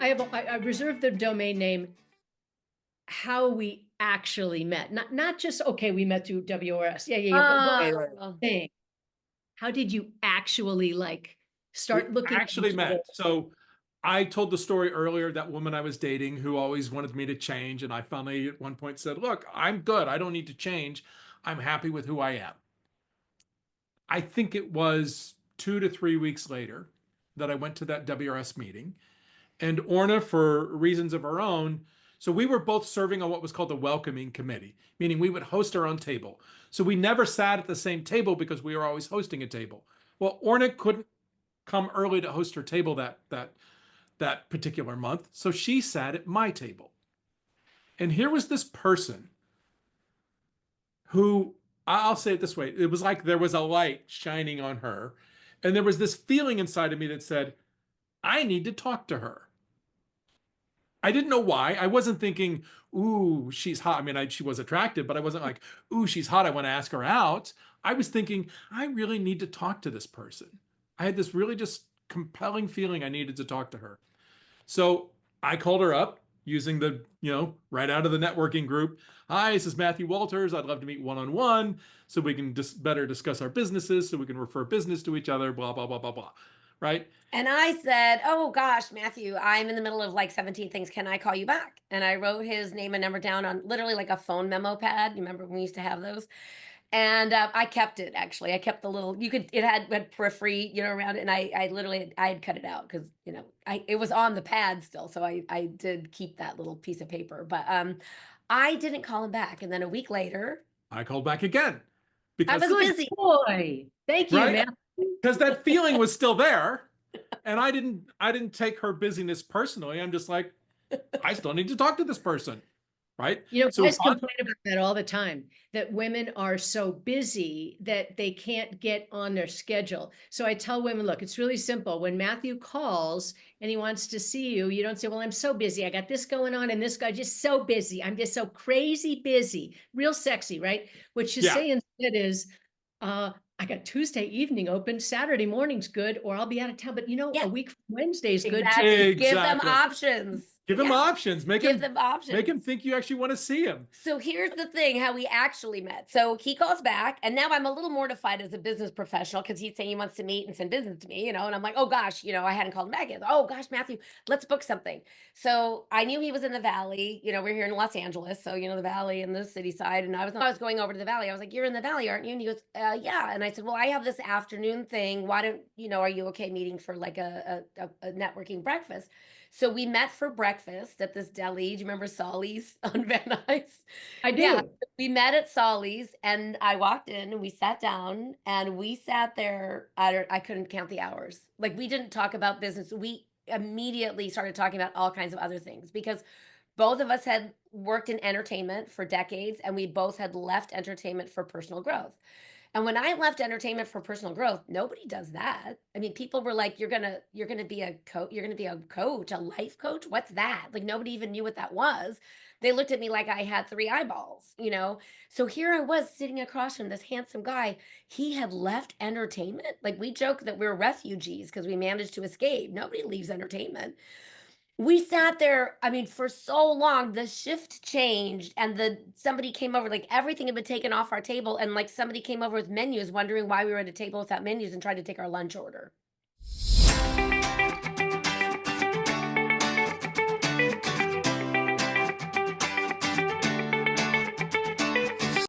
I reserved the domain name how we actually met, not just, okay, we met through WRS. Yeah. But what Right, right. thing? How did you actually like We start looking at actually each other? met. So I told the story earlier, that woman I was dating who always wanted me to change. And I finally at one point said, look, I'm good. I don't need to change. I'm happy with who I am. I think it was 2 to 3 weeks later that I went to that WRS meeting. And Orna, for reasons of her own, so we were both serving on what was called the welcoming committee, meaning we would host our own table. So we never sat at the same table because we were always hosting a table. Well, Orna couldn't come early to host her table that particular month, so she sat at my table. And here was this person who, I'll say it this way, it was like there was a light shining on her, and there was this feeling inside of me that said, I need to talk to her. I didn't know why. I wasn't thinking, ooh, she's hot. I mean, she was attractive, but I wasn't like, ooh, she's hot. I want to ask her out. I was thinking, I really need to talk to this person. I had this really just compelling feeling I needed to talk to her. So I called her up using the, right out of the networking group. Hi, this is Matthew Walters. I'd love to meet one on one so we can just better discuss our businesses, so we can refer business to each other, blah, blah, blah, blah, blah. Right? And I said, "Oh gosh, Matthew, I'm in the middle of like 17 things. Can I call you back?" And I wrote his name and number down on literally like a phone memo pad. You remember when we used to have those? And I kept it actually. I kept the little, it had periphery, around it. And I literally, I had cut it out because, it was on the pad still. So I did keep that little piece of paper, but I didn't call him back. And then a week later, I called back again I because, was Good busy. boy. Thank you, right? man. Because that feeling was still there. And I didn't take her busyness personally. I'm just like, I still need to talk to this person. Right. So Guys complain about that all the time, that women are so busy that they can't get on their schedule. So I tell women, look, it's really simple. When Matthew calls and he wants to see you, you don't say, well, I'm so busy. I got this going on and this guy just so busy. I'm just so crazy busy. Real sexy, right? What you yeah, say instead is, I got Tuesday evening open, Saturday morning's good, or I'll be out of town. But Yeah, a week from Wednesday is good too. exactly. Give them exactly. options. Give him Yeah, options. Make give him them make him options. think you actually want to see him. So here's the thing, how we actually met. So he calls back, and now I'm a little mortified as a business professional because he's saying he wants to meet and send business to me, and I'm like, oh gosh, I hadn't called him back yet. Oh gosh, Matthew, let's book something. So I knew he was in the Valley. We're here in Los Angeles, so the Valley and the city side. And I was going over to the Valley. I was like, you're in the Valley, aren't you? And he goes, yeah. And I said, well, I have this afternoon thing. Why don't are you okay meeting for like a networking breakfast? So we met for breakfast at this deli. Do you remember Solly's on Van Nuys? I Yeah, do. we met at Solly's, and I walked in and we sat down and we sat there. I couldn't count the hours. Like, we didn't talk about business. We immediately started talking about all kinds of other things because both of us had worked in entertainment for decades, and we both had left entertainment for personal growth. And when I left entertainment for personal growth, nobody does that. I mean, people were like, you're gonna be a coach, you're gonna be a coach, a life coach. What's that? Like, nobody even knew what that was. They looked at me like I had three eyeballs. So here I was sitting across from this handsome guy. He had left entertainment. Like, we joke that we're refugees because we managed to escape. Nobody leaves entertainment. We sat there, I mean, for so long. The shift changed, and somebody came over, like everything had been taken off our table, and like somebody came over with menus wondering why we were at a table without menus and tried to take our lunch order.